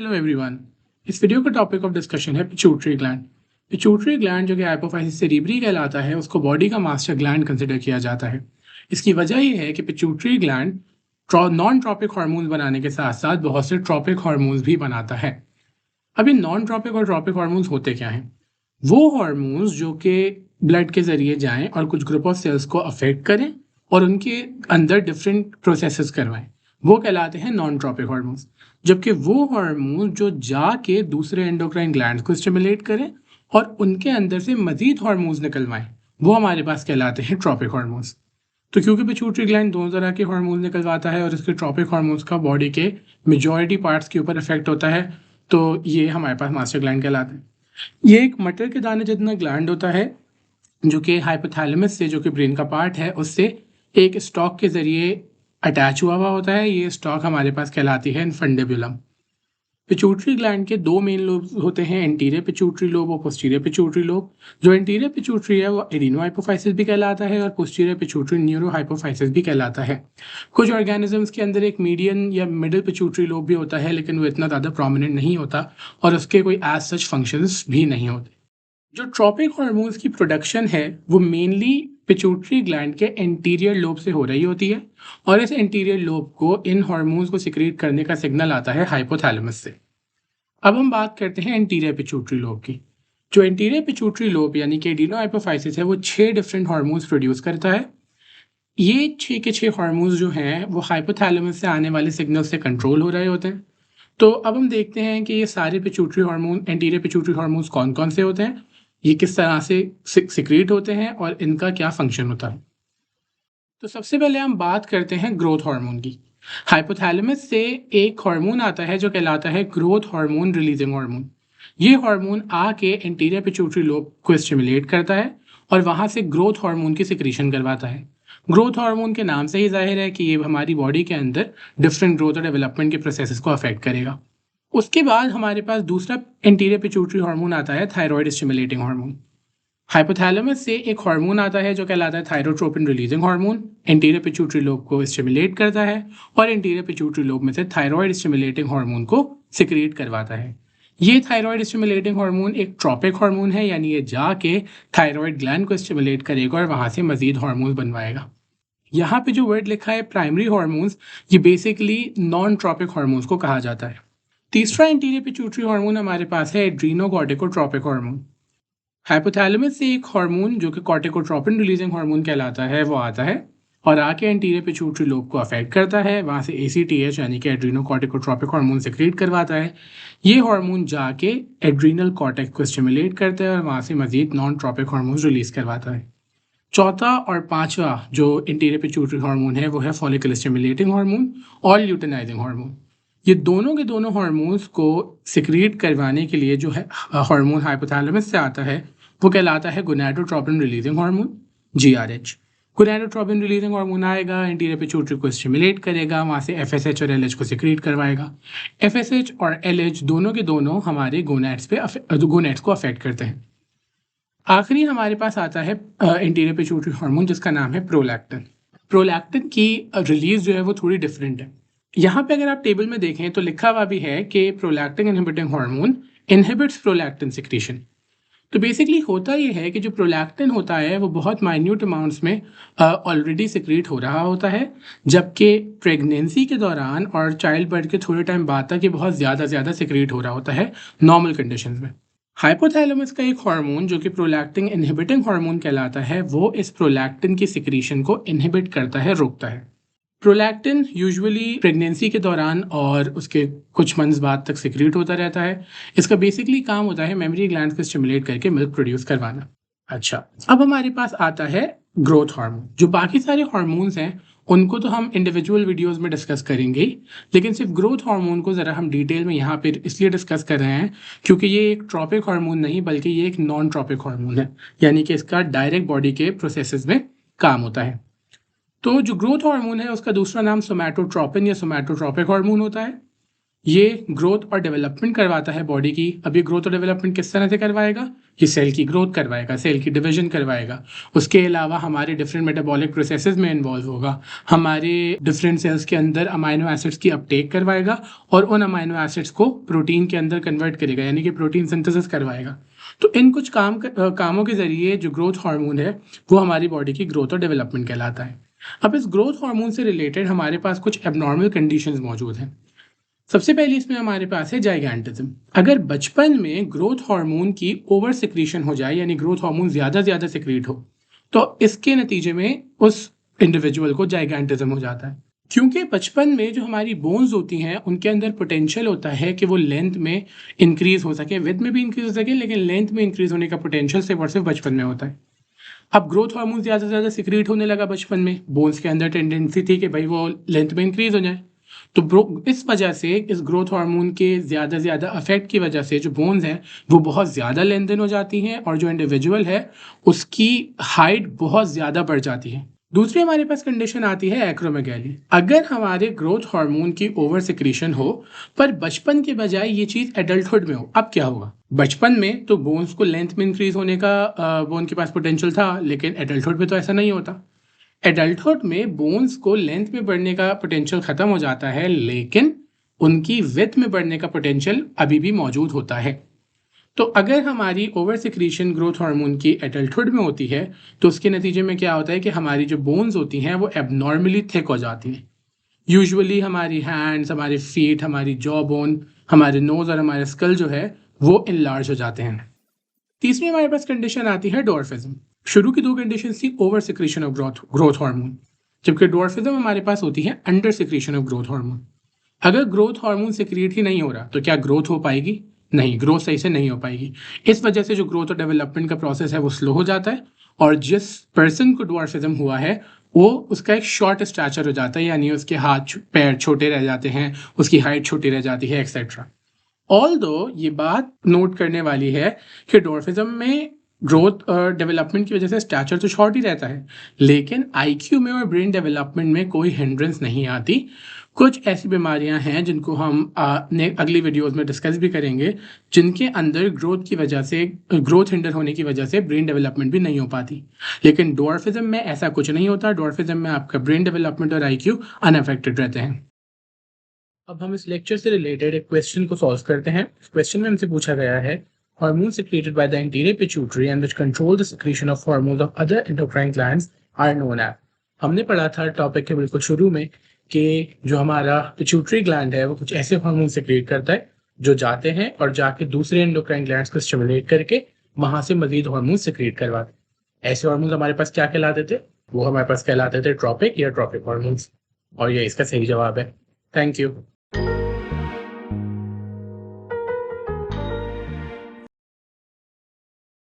Hello everyone. इस video का topic of discussion है पिट्यूटरी ग्लैंड। पिट्यूटरी ग्लैंड जो कि हाइपोफाइसिस सेरेब्री कहलाता है, उसको बॉडी का मास्टर ग्लैंड कंसिडर किया जाता है। इसकी वजह यह है कि pituitary gland non tropic hormones बनाने के साथ साथ बहुत से ट्रॉपिक हार्मोन्स भी बनाता है। अब ये नॉन ट्रॉपिक और ट्रॉपिक हार्मोन्स होते क्या हैं? वो हार्मोन्स जो कि ब्लड के जरिए जाएं और कुछ ग्रुप ऑफ सेल्स को अफेक्ट करें और उनके अंदर डिफरेंट प्रोसेसेस करवाएं, वो कहलाते हैं नॉन ट्रॉपिक हार्मोन्स। जबकि वो हार्मोन जो जाके दूसरे एंडोक्राइन ग्लैंड्स को स्टिमुलेट करें और उनके अंदर से मजीद हार्मोन्स निकलवाएं, वो हमारे पास कहलाते हैं ट्रॉपिक हार्मोन्स। तो क्योंकि पिट्यूटरी ग्लैंड दोनों तरह के हार्मोन निकलवाता है और इसके ट्रॉपिक हार्मोन्स का बॉडी के मेजॉरिटी पार्ट्स के ऊपर इफेक्ट होता है, तो ये हमारे पास मास्टर ग्लैंड कहलाते हैं। ये एक मटर के दाने जितना ग्लैंड होता है जो कि हाइपोथैलेमस से, जो कि ब्रेन का पार्ट है, उससे एक स्टॉक के जरिए अटैच हुआ होता है। ये स्टॉक हमारे पास कहलाती है इन्फंडेबुलम। पिट्यूटरी ग्लैंड के दो मेन लोब होते हैं, एंटीरियर पिट्यूटरी लोब और पोस्टीरियर पिट्यूटरी लोब। जो एंटीरियर पिट्यूटरी है वो एडिनो हाइपोफाइसिस भी कहलाता है और पोस्टीरियर पिट्यूटरी न्यूरो हाइपोफाइसिस भी कहलाता है। कुछ ऑर्गेनिजम्स के अंदर एक मीडियन या मिडिल पिट्यूटरी लोब भी होता है, लेकिन वो इतना ज़्यादा प्रोमिनेंट नहीं होता और उसके कोई एज सच फंक्शंस भी नहीं होते। जो ट्रॉपिक हार्मोन्स की प्रोडक्शन है वो मेनली पिट्यूटरी ग्लैंड के एंटीरियर लोब से हो रही होती है और इस एंटीरियर लोब को इन हार्मोन्स को सिक्रीट करने का सिग्नल आता है हाइपोथैलेमस से। अब हम बात करते हैं एंटीरियर पिट्यूटरी लोब की। जो एंटीरियर पिट्यूटरी लोब यानी कि एडिनो हाइपोफाइसिस है, वो 6 डिफरेंट हार्मोन्स प्रोड्यूस करता है। ये 6 के 6 हार्मोन्स जो हैं वो हाइपोथैलेमस से आने वाले सिग्नल से कंट्रोल हो रहे होते हैं। तो अब हम देखते हैं कि ये सारे pituitary hormone, anterior pituitary hormones कौन कौन से होते हैं, ये किस तरह से सिक्रीट होते हैं और इनका क्या फंक्शन होता है। तो सबसे पहले हम बात करते हैं ग्रोथ हार्मोन की। हाइपोथैलेमस से एक हार्मोन आता है जो कहलाता है ग्रोथ हार्मोन रिलीजिंग हार्मोन। ये हार्मोन आके एंटीरियर पिट्यूटरी लोब को स्टिमुलेट करता है और वहाँ से ग्रोथ हार्मोन की सिक्रीशन करवाता है। ग्रोथ हार्मोन के नाम से ही जाहिर है कि ये हमारी बॉडी के अंदर डिफरेंट ग्रोथ और डेवलपमेंट के प्रोसेसेस को अफेक्ट करेगा। उसके बाद हमारे पास दूसरा एंटीरियर पिट्यूटरी हार्मोन आता है थायराइड स्टिमुलेटिंग हार्मोन। हाइपोथैलेमस से एक हार्मोन आता है जो कहलाता है thyrotropin releasing hormone. Anterior pituitary lobe को स्टिमुलेट करता है और एंटीरियर पिट्यूटरी लोब में से थायराइड स्टिमुलेटिंग हार्मोन को सिक्रिएट करवाता है। ये थायराइड स्टिमुलेटिंग हार्मोन एक ट्रॉपिक हार्मोन है, यानी ये जाके थायराइड ग्लैंड को स्टिमुलेट करेगा और वहां से मजीद हार्मोन बनवाएगा। यहाँ पे जो वर्ड लिखा है प्राइमरी हार्मोन्स, ये बेसिकली नॉन ट्रॉपिक हार्मोन्स को कहा जाता है। तीसरा एंटीरियर पिट्यूटरी हार्मोन हमारे पास है एड्रीनोकॉर्टिकोट्रोपिक हार्मोन। हाइपोथैलेमस से एक हार्मोन जो कि कॉर्टिकोट्रोपिन रिलीजिंग हार्मोन कहलाता है वो आता है और आके एंटीरियर पिट्यूटरी लोब को अफेक्ट करता है। वहाँ से ACTH यानी कि एड्रीनोकॉर्टिकोट्रोपिक हार्मोन सिक्रीट करवाता है। ये हार्मोन जाके एड्रीनल कॉर्टेक्स को स्टिमुलेट करता है और वहाँ से मजीद नॉन ट्रॉपिक हार्मोन रिलीज करवाता है। चौथा और पांचवा जो इंटीरियर पिट्यूटरी हार्मोन है वो है फॉलिकल स्टिमुलेटिंग हार्मोन और ल्यूटेनाइजिंग हार्मोन। ये दोनों के दोनों हार्मोन्स को सिक्रीट करवाने के लिए जो है हार्मोन हाइपोथैलेमस से आता है वो कहलाता है gonadotropin releasing hormone, GRH। Gonadotropin releasing hormone आएगा, इंटीरियर पिट्यूटरी को स्टिमुलेट करेगा, वहाँ से FSH और LH को सिक्रीट करवाएगा। FSH और LH दोनों के दोनों हमारे गोनैड्स को अफेक्ट करते हैं। आखिरी हमारे पास आता है इंटीरियर पिट्यूटरी हार्मोन जिसका नाम है प्रोलैक्टिन। प्रोलैक्टिन की रिलीज जो है वो थोड़ी डिफरेंट है। यहाँ पे अगर आप टेबल में देखें तो लिखा हुआ भी है कि prolactin inhibiting hormone inhibits prolactin secretion. तो बेसिकली होता ये है कि जो प्रोलैक्टिन होता है वो बहुत माइन्यूट अमाउंट्स में ऑलरेडी सिक्रीट हो रहा होता है, जबकि प्रेगनेंसी के दौरान और चाइल्ड बर्थ के थोड़े टाइम बाद तक ये बहुत ज़्यादा सिक्रीट हो रहा होता है नॉर्मल कंडीशंस में। हाइपोथैलेमस का एक हार्मोन जो कि प्रोलैक्टिन इनहिबिटिंग हार्मोन कहलाता है, वो इस प्रोलैक्टिन की सिक्रीशन को इनहिबिट करता है, रोकता है। प्रोलैक्टिन यूजुअली प्रेगनेंसी के दौरान और उसके कुछ मंथ्स बाद तक सिक्रीट होता रहता है। इसका बेसिकली काम होता है मेमोरी ग्लैंड्स को स्टिमुलेट करके मिल्क प्रोड्यूस करवाना। अच्छा, अब हमारे पास आता है ग्रोथ हार्मोन। जो बाकी सारे हार्मोन्स हैं उनको तो हम इंडिविजुअल वीडियोस में डिस्कस करेंगे ही, लेकिन सिर्फ ग्रोथ हार्मोन को ज़रा हम डिटेल में यहाँ पे इसलिए डिस्कस कर रहे हैं क्योंकि ये एक ट्रॉपिक हार्मोन नहीं बल्कि ये एक नॉन ट्रॉपिक हार्मोन है, यानी कि इसका डायरेक्ट बॉडी के प्रोसेसेस में काम होता है। तो जो ग्रोथ हार्मोन है उसका दूसरा नाम सोमैटोट्रोपिन या सोमैटोट्रोपिक हार्मोन होता है। ये ग्रोथ और डेवलपमेंट करवाता है बॉडी की। अब ये ग्रोथ और डेवलपमेंट किस तरह से करवाएगा? ये सेल की ग्रोथ करवाएगा, सेल की डिवीजन करवाएगा। उसके अलावा हमारे डिफरेंट मेटाबॉलिक प्रोसेसेस में इन्वॉल्व होगा, हमारे डिफरेंट सेल्स के अंदर अमाइनो एसिड्स की अपटेक करवाएगा और उन अमाइनो एसिड्स को प्रोटीन के अंदर कन्वर्ट करेगा, यानी कि प्रोटीन सिंथेसिस करवाएगा। तो इन कुछ कामों के जरिए जो ग्रोथ हार्मोन है वो हमारी बॉडी की ग्रोथ और डेवलपमेंट कहलाता है। अब इस ग्रोथ हार्मोन से रिलेटेड हमारे पास कुछ एबनॉर्मल कंडीशंस मौजूद हैं। सबसे पहले इसमें हमारे पास है जाइगैंटिज्म। अगर बचपन में ग्रोथ हार्मोन की ओवर सिक्रीशन हो जाए, यानी ग्रोथ हार्मोन ज्यादा सिक्रीट हो, तो इसके नतीजे में उस इंडिविजुअल को जाइगैंटिज्म हो जाता है। क्योंकि बचपन में जो हमारी बोन्स होती हैं उनके अंदर पोटेंशियल होता है कि वो लेंथ में इंक्रीज हो सके, विड्थ में भी इंक्रीज हो सके, लेकिन लेंथ में इंक्रीज होने का पोटेंशियल सिर्फ और सिर्फ बचपन में होता है। अब ग्रोथ हार्मोन ज्यादा से ज्यादा सिक्रीट होने लगा बचपन में, बोन्स के अंदर टेंडेंसी थी कि भाई वो लेंथ में इंक्रीज हो जाए। तो इस वजह से इस ग्रोथ हार्मोन के ज़्यादा अफेक्ट की वजह से जो बोन्स हैं वो बहुत ज़्यादा लेंथन हो जाती हैं और जो इंडिविजुअल है उसकी हाइट बहुत ज़्यादा बढ़ जाती है। दूसरी हमारे पास कंडीशन आती है एक्रोमेगैली। अगर हमारे ग्रोथ हार्मोन की ओवर सिक्रीशन हो पर बचपन के बजाय ये चीज़ एडल्टहुड में हो, अब क्या होगा? बचपन में तो बोन्स को लेंथ में इंक्रीज होने का बोन के पास पोटेंशियल था, लेकिन एडल्टहुड में तो ऐसा नहीं होता। एडल्टहुड में बोन्स को लेंथ में बढ़ने का पोटेंशियल खत्म हो जाता है, लेकिन उनकी विड्थ में बढ़ने का पोटेंशियल अभी भी मौजूद होता है। तो अगर हमारी ओवर सिक्रीशन ग्रोथ हार्मोन की एडल्टहुड में होती है तो उसके नतीजे में क्या होता है कि हमारी जो बोन्स होती हैं वो एबनॉर्मली थिक हो जाती हैं। यूजुअली हमारी हैंड्स, हमारे फीट, हमारी जॉ बोन, हमारे नोज और हमारे स्कल जो है वो इनलार्ज हो जाते हैं। तीसरी हमारे पास कंडीशन आती है डॉर्फिज्म। शुरू की दो कंडीशन थी over secretion of growth hormone, जबकि डॉर्फिज्म हमारे पास होती है under secretion of growth hormone. अगर ग्रोथ हार्मोन सिक्रीट ही नहीं हो रहा तो क्या ग्रोथ हो पाएगी? नहीं, ग्रोथ सही से नहीं हो पाएगी। इस वजह से जो ग्रोथ और डेवलपमेंट का प्रोसेस है वो स्लो हो जाता है और जिस पर्सन को डॉर्फिज्म हुआ है वो उसका एक शॉर्ट स्टैचर हो जाता है, यानी उसके हाथ पैर छोटे रह जाते हैं, उसकी हाइट छोटी रह जाती है, एक्सेट्रा। ऑल दो ये बात नोट करने वाली है कि डॉर्फिज्म में ग्रोथ और डेवलपमेंट की वजह से स्टैचर तो शॉर्ट ही रहता है, लेकिन आईक्यू में और ब्रेन डेवलपमेंट में कोई हिंड्रेंस नहीं आती। कुछ ऐसी बीमारियां हैं जिनको हम अगली वीडियोस में डिस्कस भी करेंगे, जिनके अंदर ग्रोथ की वजह से, ग्रोथ हिंडर होने की वजह से ब्रेन डेवलपमेंट भी नहीं हो पाती। लेकिन डॉर्फिज्म में ऐसा कुछ नहीं होता। डॉर्फिज्म में आपका ब्रेन डेवलपमेंट और आईक्यू अनअफेक्टेड रहते हैं। अब हम इस लेक्चर से रिलेटेड एक क्वेश्चन को सॉल्व करते हैं। इस क्वेश्चन में हमसे पूछा गया है, hormones secreted by the anterior pituitary and which control the secretion of hormones of other endocrine glands are known as। हमने पढ़ा था टॉपिक के बिल्कुल शुरू में कि जो हमारा पिट्यूटरी ग्लैंड है वो कुछ ऐसे हार्मोन सिक्रेट करता है जो जाते हैं और जाके दूसरे एंडोक्राइन ग्लैंड्स को स्टिमुलेट करके वहां से मजीद हार्मोन सिक्रेट करवाते हैं। ऐसे हार्मोन हमारे पास क्या कहलाते थे? वो हमारे पास कहलाते थे ट्रॉपिक या ट्रॉपिक हार्मोन्स, और ये इसका सही जवाब है। Thank you.